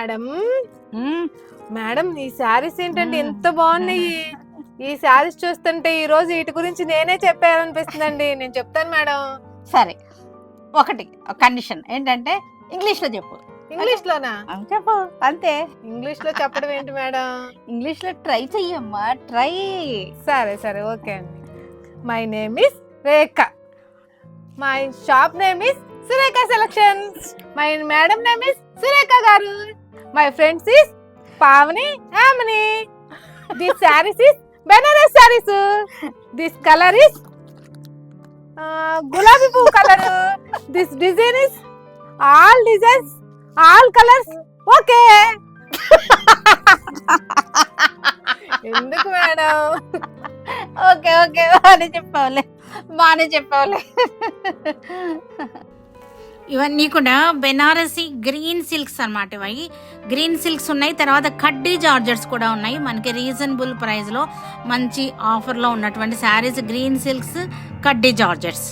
Madam మ్మ్. Madam ఈ శారీస్ ఏంటంటే ఎంత బాగున్నాయి. ఈ శారీస్ చూస్తుంటే ఈ రోజు వీటి గురించి నేనే చెప్పాలనిపిస్తుందండి. నేను చెప్తాను మేడం. సరే, ఒకటి కండిషన్ ఏంటంటే ఇంగ్లీష్లో చెప్పు. ఇంగ్లీష్ లోనా? చెప్పు అంతే. ఇంగ్లీష్ లో చెప్పడం ఏంటి మేడం? ఇంగ్లీష్లో ట్రై చెయ్యమ్మా, ట్రై. సరే సరే ఓకే అండి. My name is Rekha. My shop name is Surekha selections. My madam name is Surekha గారు. My friends is Pavani, Yamini. This saris is Banaras saris. This colour is గులాబీ పువ్వు colour. This design is all designs, all colours okay. ఎందుకు madam? Okay okay, బాగానే చెప్పావులే, బాగానే చెప్పావులే. ఇవన్నీ కూడా Banarasi green silks అన్నమాట. ఇవి గ్రీన్ సిల్క్స్ ఉన్నాయి. తర్వాత కడ్డీ జార్జెట్స్ కూడా ఉన్నాయి. మనకి రీజనబుల్ ప్రైస్లో మంచి ఆఫర్లో ఉన్నటువంటి శారీస్ గ్రీన్ సిల్క్స్, కడ్డీ జార్జెట్స్.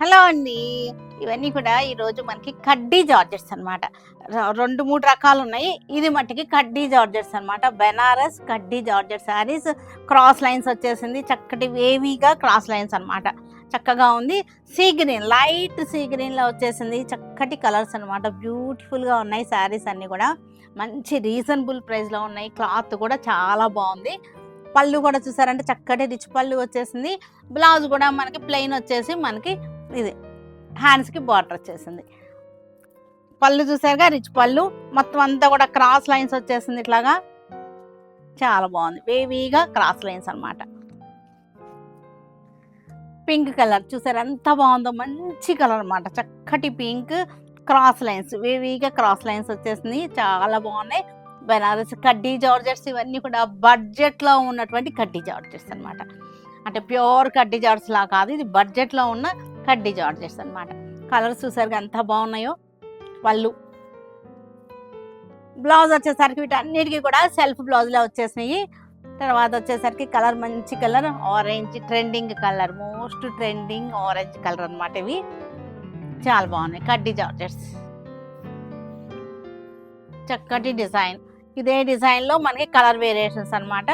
హలో అండి, ఇవన్నీ కూడా ఈరోజు మనకి కడ్డీ జార్జెట్స్ అనమాట. 2-3 రకాలు ఉన్నాయి. ఇది మట్టికి కడ్డీ జార్జెట్స్ అనమాట. బెనారస్ కడ్డీ జార్జెట్ శారీస్. క్రాస్ లైన్స్ వచ్చేసింది, చక్కటి వేవీగా క్రాస్ లైన్స్ అనమాట. చక్కగా ఉంది. సీ గ్రీన్, లైట్ సీ గ్రీన్లో వచ్చేసింది. చక్కటి కలర్స్ అనమాట. బ్యూటిఫుల్గా ఉన్నాయి శారీస్ అన్నీ కూడా. మంచి రీజనబుల్ ప్రైస్లో ఉన్నాయి. క్లాత్ కూడా చాలా బాగుంది. పళ్ళు కూడా చూసారంటే చక్కటి రిచ్ పళ్ళు వచ్చేసింది. బ్లౌజ్ కూడా మనకి ప్లెయిన్ వచ్చేసి మనకి ఇది హ్యాండ్స్కి బార్డర్ వచ్చేసింది. పళ్ళు చూసారుగా, రిచ్ పళ్ళు. మొత్తం అంతా కూడా క్రాస్ లైన్స్ వచ్చేసింది. ఇట్లాగా చాలా బాగుంది. వేవీగా క్రాస్ లైన్స్ అనమాట. పింక్ కలర్ చూసారు ఎంత బాగుందో, మంచి కలర్ అనమాట. చక్కటి పింక్ క్రాస్ లైన్స్, వేవీగా క్రాస్ లైన్స్ వచ్చేసింది. చాలా బాగున్నాయి. బెనారస్ కడ్డీ జార్జెట్స్ ఇవన్నీ కూడా బడ్జెట్లో ఉన్నటువంటి కడ్డీ జార్జెట్స్ అనమాట. అంటే ప్యూర్ కడ్డీ జార్జెట్స్ లా కాదు, ఇది బడ్జెట్లో ఉన్న కడ్డీ జార్జెట్స్ అనమాట. కలర్స్ చూసారుగా ఎంత బాగున్నాయో. పళ్ళు, బ్లౌజ్ వచ్చేసరికి వీటన్నిటికీ కూడా సెల్ఫ్ బ్లౌజ్లో వచ్చేసినాయి. తర్వాత వచ్చేసరికి కలర్ మంచి colour, orange trending colour, most trending orange colour అనమాట. ఇవి చాలా బాగున్నాయి కడ్డీ జార్జెట్స్. చక్కటి డిజైన్. ఇదే డిజైన్లో మనకి కలర్ వేరియేషన్స్ అనమాట.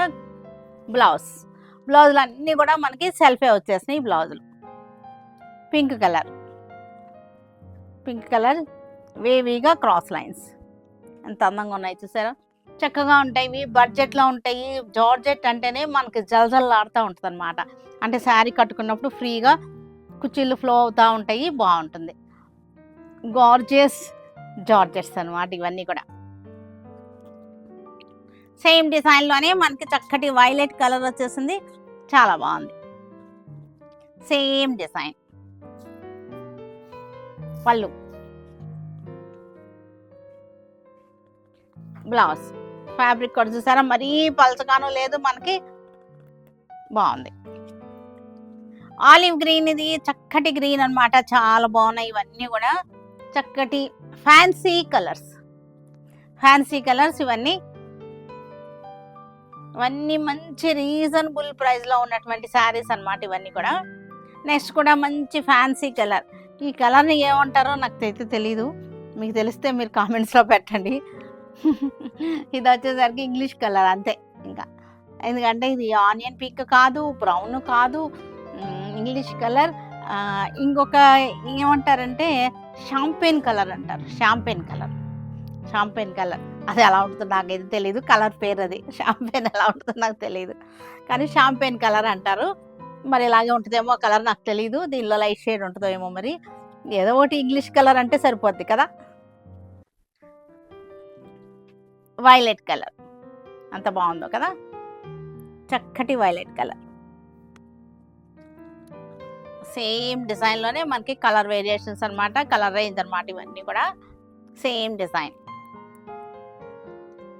బ్లౌజులు అన్నీ కూడా మనకి సెల్ఫే వచ్చేసినాయి. బ్లౌజులు పింక్ కలర్ వేవీగా క్రాస్ లైన్స్ ఎంత అందంగా ఉన్నాయి చూసారా. చక్కగా ఉంటాయి. ఇవి బడ్జెట్లో ఉంటాయి. జార్జెట్ అంటేనే మనకి జలజల్లాడుతూ ఉంటుంది అనమాట. అంటే శారీ కట్టుకున్నప్పుడు ఫ్రీగా కుర్చీలు ఫ్లో అవుతూ ఉంటాయి, బాగుంటుంది. గార్జియస్ జార్జెట్స్ అనమాట ఇవన్నీ కూడా. సేమ్ డిజైన్లోనే మనకి చక్కటి వైలెట్ కలర్ వచ్చేసింది. చాలా బాగుంది. Same design. పళ్ళు, బ్లౌజ్, ఫ్యాబ్రిక్ కూడా చూసారా మరీ పలచగాను లేదు, మనకి బాగుంది. ఆలివ్ గ్రీన్, ఇది చక్కటి గ్రీన్ అనమాట. చాలా బాగున్నాయి ఇవన్నీ కూడా. చక్కటి ఫ్యాన్సీ కలర్స్ ఇవన్నీ మంచి రీజనబుల్ ప్రైస్లో ఉన్నటువంటి శారీస్ అనమాట ఇవన్నీ కూడా. నెక్స్ట్ కూడా మంచి ఫ్యాన్సీ కలర్. ఈ కలర్ని ఏమంటారో నాకు అయితే తెలీదు, మీకు తెలిస్తే మీరు కామెంట్స్లో పెట్టండి. ఇది వచ్చేసరికి ఇంగ్లీష్ కలర్ అంతే. ఇంకా ఎందుకంటే ఇది ఆనియన్ పింక్ కాదు, బ్రౌన్ కాదు, ఇంగ్లీష్ కలర్. ఇంకొక ఏమంటారంటే షాంపెయిన్ కలర్ అంటారు. షాంపెయిన్ కలర్ అది ఎలా ఉంటుందో నాకైతే తెలియదు. కలర్ పేరు అది. షాంపెయిన్ ఎలా ఉంటుందో నాకు తెలియదు, కానీ షాంపెయిన్ కలర్ అంటారు. మరి ఇలాగే ఉంటుందేమో కలర్ నాకు తెలియదు. దీనిలో లైట్ షేడ్ ఉంటుందో ఏమో మరి. ఏదో ఒకటి ఇంగ్లీష్ కలర్ అంటే సరిపోద్ది కదా. వైలెట్ కలర్ అంత బాగుందో కదా. చక్కటి వైలెట్ కలర్. సేమ్ డిజైన్లోనే మనకి కలర్ వేరియేషన్స్ అనమాట. కలర్ రేంజ్ అనమాట ఇవన్నీ కూడా. Same design.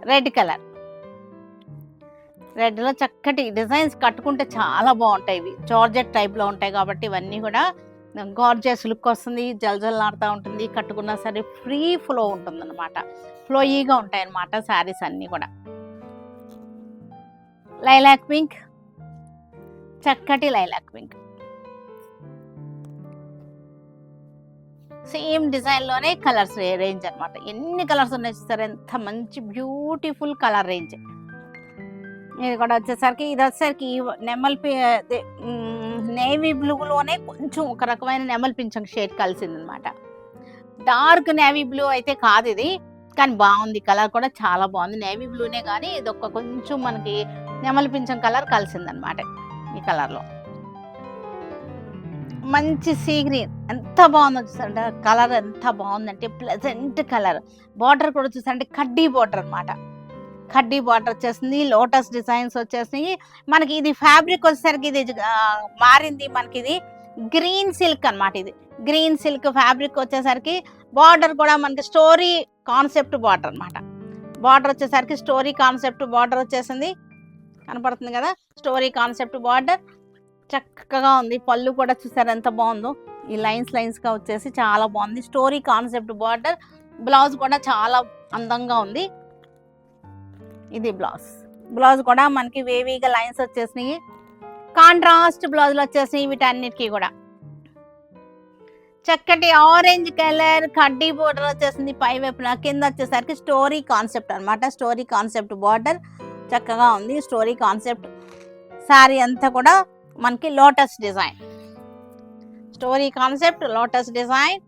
Red colour. రెడ్లో చక్కటి డిజైన్స్ కట్టుకుంటే చాలా బాగుంటాయి. ఇవి జార్జెట్ టైప్లో ఉంటాయి కాబట్టి ఇవన్నీ కూడా గార్జియస్ లుక్ వస్తుంది. జల్జల్లాడుతూ ఉంటుంది. కట్టుకున్నా సరే ఫ్రీ ఫ్లో ఉంటుంది అనమాట. ఫ్లోయీగా ఉంటాయి అన్నమాట శారీస్ అన్నీ కూడా. లైలాక్ పింక్, చక్కటి లైలాక్ పింక్. సేమ్ డిజైన్లోనే కలర్స్ రేంజ్ అనమాట. ఎన్ని కలర్స్ ఉన్నాయి చూస్తారు, ఎంత మంచి బ్యూటిఫుల్ కలర్ రేంజ్. ఇది కూడా వచ్చేసరికి నెమల్ నేవీ బ్లూలోనే కొంచెం ఒక రకమైన నెమల్ పింఛం షేడ్ కలిసింది అనమాట. డార్క్ నేవీ బ్లూ అయితే కాదు ఇది, కానీ బాగుంది. కలర్ కూడా చాలా బాగుంది. నేవీ బ్లూనే కానీ ఇది ఒక కొంచెం మనకి నెమలి పింఛం కలర్ కలిసిందనమాట. ఈ కలర్లో మంచి సీ గ్రీన్ ఎంత బాగుందో చూసారంటే, కలర్ ఎంత బాగుందంటే ప్లెజెంట్ కలర్. బార్డర్ కూడా చూసారంటే కడ్డీ బార్డర్ అనమాట. కడ్డీ బార్డర్ వచ్చేసింది, లోటస్ డిజైన్స్ వచ్చేసినాయి మనకి. ఇది ఫ్యాబ్రిక్ వచ్చేసరికి ఇది మారింది మనకి, ఇది గ్రీన్ సిల్క్ అనమాట. ఇది గ్రీన్ సిల్క్ ఫ్యాబ్రిక్ వచ్చేసరికి బార్డర్ కూడా మనకి స్టోరీ కాన్సెప్ట్ బార్డర్ అనమాట. బార్డర్ వచ్చేసరికి స్టోరీ కాన్సెప్ట్ బార్డర్ వచ్చేసింది, కనపడుతుంది కదా, స్టోరీ కాన్సెప్ట్ బార్డర్ చక్కగా ఉంది. పళ్ళు కూడా చూసారు ఎంత బాగుందో, ఈ లైన్స్గా వచ్చేసి చాలా బాగుంది. Story concept border. బ్లౌజ్ కూడా చాలా అందంగా ఉంది. ఇది బ్లౌజ్ కూడా మనకి వేవీగా లైన్స్ వచ్చేసినాయి, కాంట్రాస్ట్ బ్లౌజులు వచ్చేసినాయి. వీటన్నిటికీ కూడా చక్కటి ఆరెంజ్ కలర్ కడ్డీ బోర్డర్ వచ్చేసింది పై వైపున. కింద వచ్చేసరికి స్టోరీ కాన్సెప్ట్ అనమాట. స్టోరీ కాన్సెప్ట్ బార్డర్ చక్కగా ఉంది. స్టోరీ కాన్సెప్ట్ శారీ అంతా కూడా మనకి lotus design, story concept lotus design.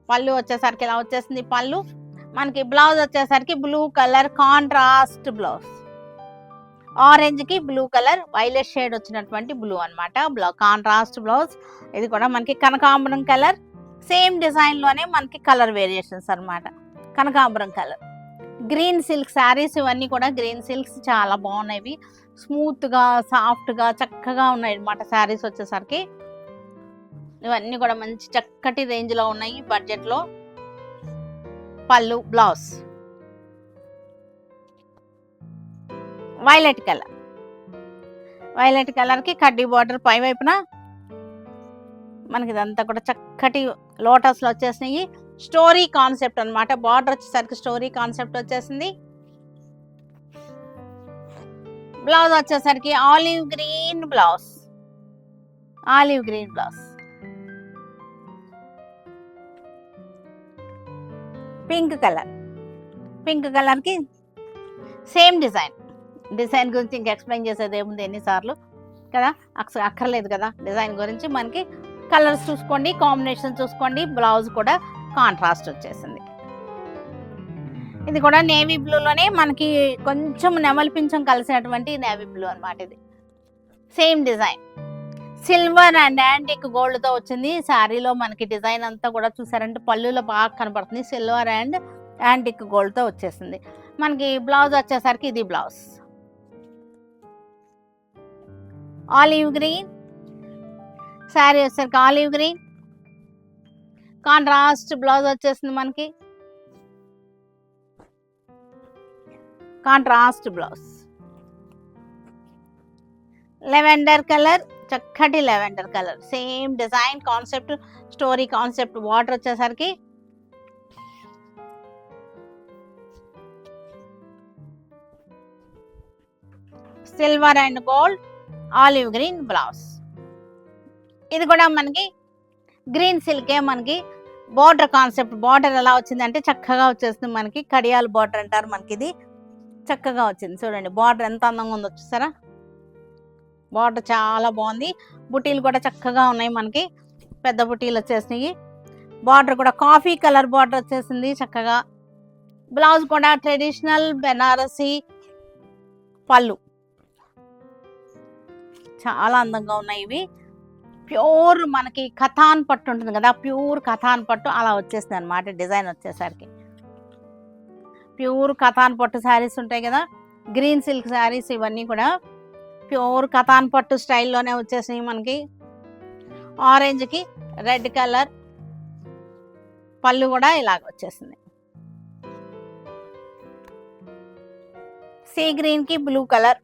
పళ్ళు వచ్చేసరికి ఇలా వచ్చేసింది పళ్ళు మనకి. బ్లౌజ్ వచ్చేసరికి blue colour contrast blouse, orange కి బ్లూ కలర్ వైలెట్ షేడ్ వచ్చినటువంటి బ్లూ అనమాట. Contrast blouse. ఇది కూడా మనకి కనకాంబరం కలర్, సేమ్ డిజైన్ లోనే మనకి కలర్ వేరియేషన్స్ అనమాట. కనకాంబరం కలర్, గ్రీన్ సిల్క్ శారీస్ ఇవన్నీ కూడా గ్రీన్ సిల్క్స్ చాలా బాగున్నాయి. స్మూత్ గా సాఫ్ట్ గా చక్కగా ఉన్నాయి అనమాట శారీస్ వచ్చేసరికి. ఇవన్నీ కూడా మంచి చక్కటి రేంజ్ లో ఉన్నాయి బడ్జెట్ లో. పళ్ళు, బ్లౌజ్ వైలెట్ కలర్ కి కడ్డీ బార్డర్ పై వైపున మనకి. ఇదంతా కూడా చక్కటి లోటస్ లో వచ్చేసినాయి. స్టోరీ కాన్సెప్ట్ అనమాట. బార్డర్ వచ్చేసరికి స్టోరీ కాన్సెప్ట్ వచ్చేసింది. బ్లౌజ్ వచ్చేసరికి olive green blouse, pink colour కి సేమ్ డిజైన్ గురించి ఇంక ఎక్స్ప్లెయిన్ చేసేది ఏముంది ఎన్నిసార్లు కదా, అక్కర్లేదు కదా. డిజైన్ గురించి మనకి కలర్స్ చూసుకోండి, కాంబినేషన్ చూసుకోండి. బ్లౌజ్ కూడా కాంట్రాస్ట్ వచ్చేసింది. ఇది కూడా నేవీ బ్లూలోనే మనకి కొంచెం నెమలి పింఛం కలిసినటువంటి నేవీ బ్లూ అనమాట. ఇది same design, silver and antique gold తో వచ్చింది శారీలో. మనకి డిజైన్ అంతా కూడా చూసారంటే పళ్ళులో బాగా కనపడుతుంది. సిల్వర్ అండ్ యాంటిక్ గోల్డ్ తో వచ్చేసింది మనకి. బ్లౌజ్ వచ్చేసరికి ఇది బ్లౌజ్ ఆలివ్ గ్రీన్, శారీ వచ్చేసరికి ఆలివ్ గ్రీన్, కాంట్రాస్ట్ బ్లౌజ్ వచ్చేసింది మనకి. కాంట్రాస్ట్ బ్లౌజ్ లెవెండర్ కలర్, చక్కటి lavender colour, same design concept story concept. Water వచ్చేసరికి silver and gold, olive green blouse. ఇది కూడా మనకి గ్రీన్ సిల్కే. మనకి బార్డర్ కాన్సెప్ట్, బార్డర్ ఎలా వచ్చిందంటే చక్కగా వచ్చేస్తుంది మనకి. కడియాల్ బార్డర్ అంటారు మనకి. ఇది చక్కగా వచ్చింది చూడండి. బార్డర్ ఎంత అందంగా ఉందో చూసారా, బార్డర్ చాలా బాగుంది. బుటీలు కూడా చక్కగా ఉన్నాయి మనకి, పెద్ద బుటీలు వచ్చేసినాయి. బార్డర్ కూడా కాఫీ కలర్ బార్డర్ వచ్చేసింది చక్కగా. బ్లౌజ్ కూడా ట్రెడిషనల్ బెనారసీ. పళ్ళు చాలా అందంగా ఉన్నాయి. ఇవి ప్యూర్ మనకి కథాన్ పట్టు ఉంటుంది కదా, ప్యూర్ కథాన్ పట్టు అలా వచ్చేసింది అనమాట. డిజైన్ వచ్చేసరికి ప్యూర్ కథాన్ పట్టు శారీస్ ఉంటాయి కదా, గ్రీన్ సిల్క్ శారీస్, ఇవన్నీ కూడా ప్యూర్ కథాన్ పట్టు స్టైల్లోనే వచ్చేసినాయి మనకి. ఆరెంజ్కి రెడ్ కలర్ పళ్ళు కూడా ఇలాగ వచ్చేసింది. సీ గ్రీన్కి బ్లూ కలర్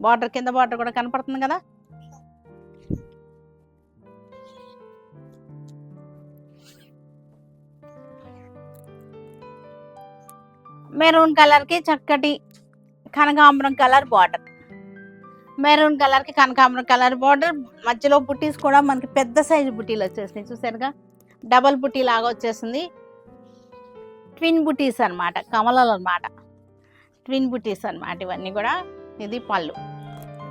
బార్డర్, కింద బార్డర్ కూడా కనపడుతుంది కదా. మెరూన్ కలర్కి చక్కటి కనకాంబరం కలర్ బార్డర్. మెరూన్ కలర్కి కనకాంబరం కలర్ బార్డర్, మధ్యలో బుట్టీస్ కూడా మనకి పెద్ద సైజు బుట్టీలు వచ్చేసినాయి, చూసారుగా డబల్ బుట్టీ లాగా వచ్చేసింది. ట్విన్ బుట్టీస్ అనమాట, కమలాలు అనమాట, ట్విన్ బుట్టీస్ అనమాట ఇవన్నీ కూడా. ఇది పళ్ళు,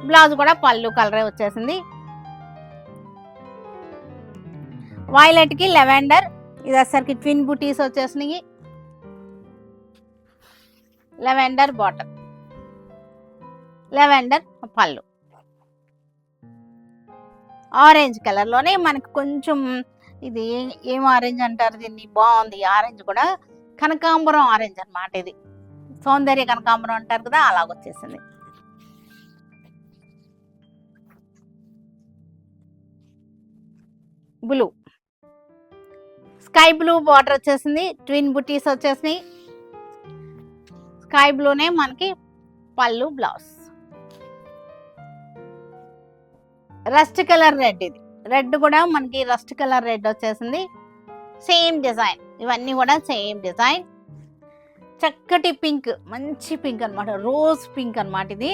బ్లౌజ్ కూడా పళ్ళు కలరే వచ్చేసింది. వైలెట్కి లెవెండర్, ఇది వచ్చేసరికి ట్విన్ బుట్టీస్ వచ్చేసినాయి. లెవెండర్ బాటమ్, లెవెండర్ పళ్ళు. ఆరెంజ్ కలర్లోనే మనకు కొంచెం ఇది ఏం ఆరెంజ్ అంటారు దీన్ని, బాగుంది ఆరెంజ్ కూడా, కనకాంబరం ఆరెంజ్ అనమాట. ఇది సౌందర్య కనకాంబరం అంటారు కదా, అలాగొచ్చేసింది. బ్లూ, స్కై బ్లూ బార్డర్ వచ్చేసింది, ట్విన్ బుటీస్ వచ్చేసినాయి. స్కై బ్లూనే మనకి పళ్ళు, బ్లౌజ్. రస్ట్ కలర్ రెడ్, ఇది రెడ్ కూడా మనకి రస్ట్ కలర్ రెడ్ వచ్చేసింది. సేమ్ డిజైన్, ఇవన్నీ కూడా సేమ్ డిజైన్. చక్కటి పింక్, మంచి పింక్ అనమాట, రోజ్ పింక్ అనమాట. ఇది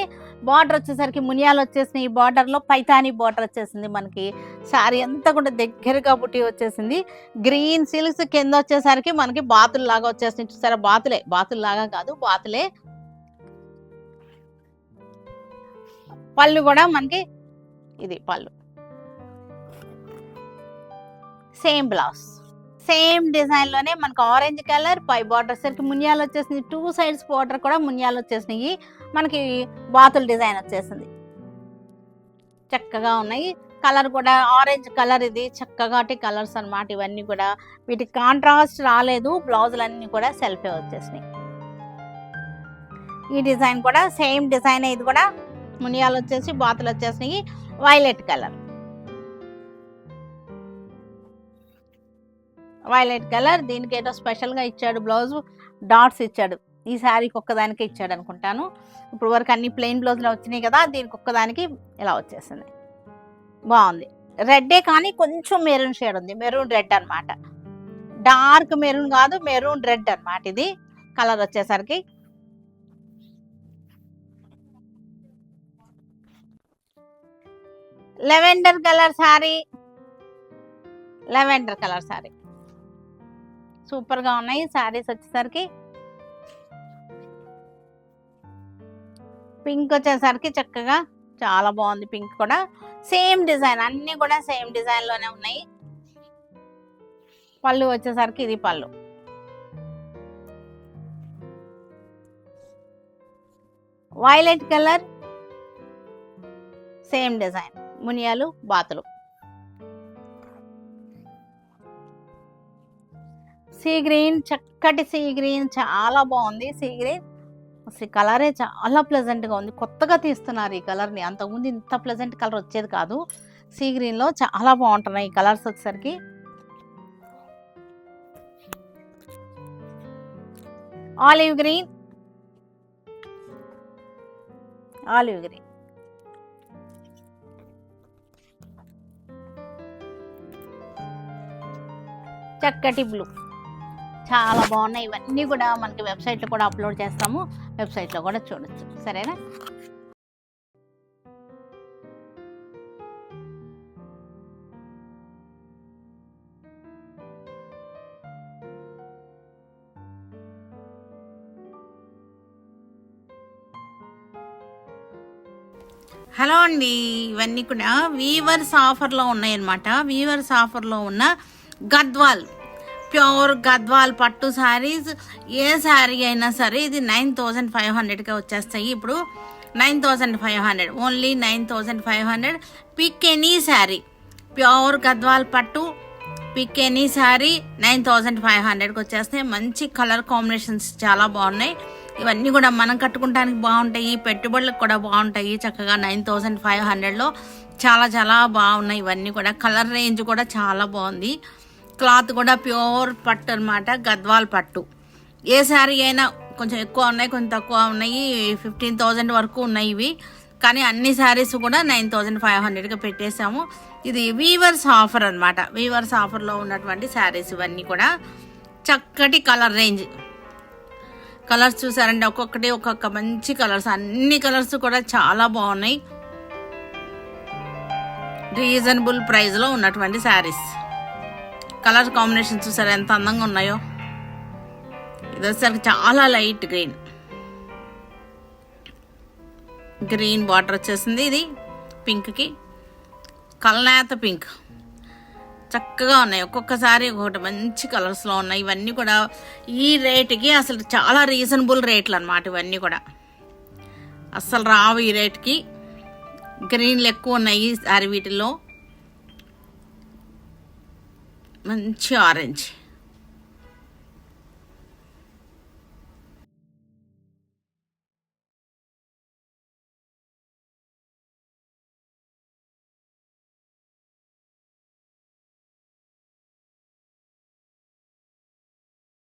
బార్డర్ వచ్చేసరికి మునియాలు వచ్చేసినాయి, ఈ బార్డర్లో పైతాని బార్డర్ వచ్చేసింది మనకి. శారీ అంతా కూడా దగ్గరగా బుట్టి వచ్చేసింది. గ్రీన్ సిల్క్స్ కింద వచ్చేసరికి మనకి బాతులు లాగా వచ్చేసింది, చూసారా, బాతులు లాగా కాదు, బాతులే. పళ్ళు కూడా మనకి ఇది పళ్ళు, సేమ్ బ్లౌజ్, సేమ్ డిజైన్ లోనే మనకు ఆరెంజ్ కలర్, పై బార్డర్ సరికి మునియాలు వచ్చేసింది, టూ సైడ్స్ బార్డర్ కూడా మునియాలు వచ్చేసినాయి, మనకి బాతుల డిజైన్ వచ్చేసింది. చక్కగా ఉన్నాయి. కలర్ కూడా ఆరెంజ్ కలర్, ఇది చక్కగా కలర్స్ అన్నమాట ఇవన్నీ కూడా. వీటికి కాంట్రాస్ట్ రాలేదు, బ్లౌజులన్నీ కూడా సెల్ఫే వచ్చేసినాయి. ఈ డిజైన్ కూడా సేమ్ డిజైన్, ఇది కూడా మునియాలు వచ్చేసి బాతులు వచ్చేసినాయి. వైలెట్ కలర్, వైలెట్ కలర్, దీనికి ఏదో స్పెషల్గా ఇచ్చాడు, బ్లౌజ్ డాట్స్ ఇచ్చాడు, ఈ శారీకి ఒక్కదానికి ఇచ్చాడు అనుకుంటాను. ఇప్పుడు వరకు అన్ని ప్లెయిన్ బ్లౌజ్లో వచ్చినాయి కదా, దీనికి ఒక్కదానికి ఇలా వచ్చేసింది, బాగుంది. రెడ్డే కానీ కొంచెం మెరూన్ షేడ్ ఉంది, మెరూన్ రెడ్ అనమాట, డార్క్ మెరూన్ కాదు, మెరూన్ రెడ్ అనమాట ఇది కలర్ వచ్చేసరికి. Lavender colour sari, lavender colour sari super గా ఉన్నాయి శారీస్ వచ్చేసరికి. పింక్ వచ్చేసరికి చక్కగా చాలా బాగుంది, పింక్ కూడా సేమ్ డిజైన్, అన్ని కూడా సేమ్ డిజైన్ లోనే ఉన్నాయి. పళ్ళు వచ్చేసరికి ఇది పళ్ళు. వైలెట్ కలర్, సేమ్ డిజైన్, మునియాలు, బాతులు. సీ గ్రీన్, చక్కటి సీ గ్రీన్, చాలా బాగుంది సీ గ్రీన్. అసలు కలరే చాలా ప్లెజెంట్గా ఉంది, కొత్తగా తీస్తున్నారు ఈ కలర్ని, అంతకుముందు ఇంత ప్లెజెంట్ కలర్ వచ్చేది కాదు. సీ గ్రీన్లో చాలా బాగుంటున్నాయి ఈ కలర్స్ వచ్చేసరికి. ఆలివ్ గ్రీన్, ఆలివ్ గ్రీన్, చక్కటి బ్లూ, చాలా బాగున్నాయి. ఇవన్నీ కూడా మనకి వెబ్సైట్లో కూడా అప్లోడ్ చేస్తాము, వెబ్సైట్లో కూడా చూడొచ్చు, సరేనా. హలో అండి, ఇవన్నీ కూడా వీవర్స్ ఆఫర్లో ఉన్నాయన్నమాట. వీవర్స్ ఆఫర్లో ఉన్న గద్వాల్, ప్యూర్ గద్వాల్ పట్టు శారీస్, ఏ శారీ అయినా సరే ఇది 9500కే వచ్చేస్తాయి. ఇప్పుడు 9500, only 9500. Pick any sari, pure Gadwal పట్టు పిక్ ఎనీ శారీ 9500కి వచ్చేస్తాయి. మంచి కలర్ కాంబినేషన్స్ చాలా బాగున్నాయి. ఇవన్నీ కూడా మనం కట్టుకుంటానికి బాగుంటాయి, పెట్టుబడులకు కూడా బాగుంటాయి. చక్కగా 9500లో చాలా చాలా బాగున్నాయి. ఇవన్నీ కూడా కలర్ రేంజ్ కూడా చాలా బాగుంది. క్లాత్ కూడా ప్యూర్ పట్టు అనమాట, గద్వాల్ పట్టు. ఏ శారీ అయినా కొంచెం ఎక్కువ ఉన్నాయి, కొంచెం తక్కువ ఉన్నాయి, 15,000 వరకు ఉన్నాయి ఇవి. కానీ అన్ని శారీస్ కూడా 9500కి పెట్టేశాము. ఇది వీవర్స్ ఆఫర్ అనమాట. వీవర్స్ ఆఫర్లో ఉన్నటువంటి శారీస్ ఇవన్నీ కూడా. చక్కటి కలర్ రేంజ్, కలర్స్ చూసారంటే ఒక్కొక్కటి ఒక్కొక్క మంచి కలర్స్, అన్ని కలర్స్ కూడా చాలా బాగున్నాయి. రీజనబుల్ ప్రైస్లో ఉన్నటువంటి శారీస్. కలర్ కాంబినేషన్ చూసారా ఎంత అందంగా ఉన్నాయో. ఇది వచ్చేసరికి చాలా లైట్ గ్రీన్ బార్డర్ వచ్చేసింది. ఇది పింక్కి కల్నేత పింక్, చక్కగా ఉన్నాయి. ఒక్కొక్కసారి ఒక్కొక్కటి మంచి కలర్స్లో ఉన్నాయి. ఇవన్నీ కూడా ఈ రేటుకి అసలు చాలా రీజనబుల్ రేట్లు అన్నమాట. ఇవన్నీ కూడా అస్సలు రావు ఈ రేట్కి. గ్రీన్లు ఎక్కువ ఉన్నాయి సారీ వీటిల్లో. మంచి ఆరెంజ్.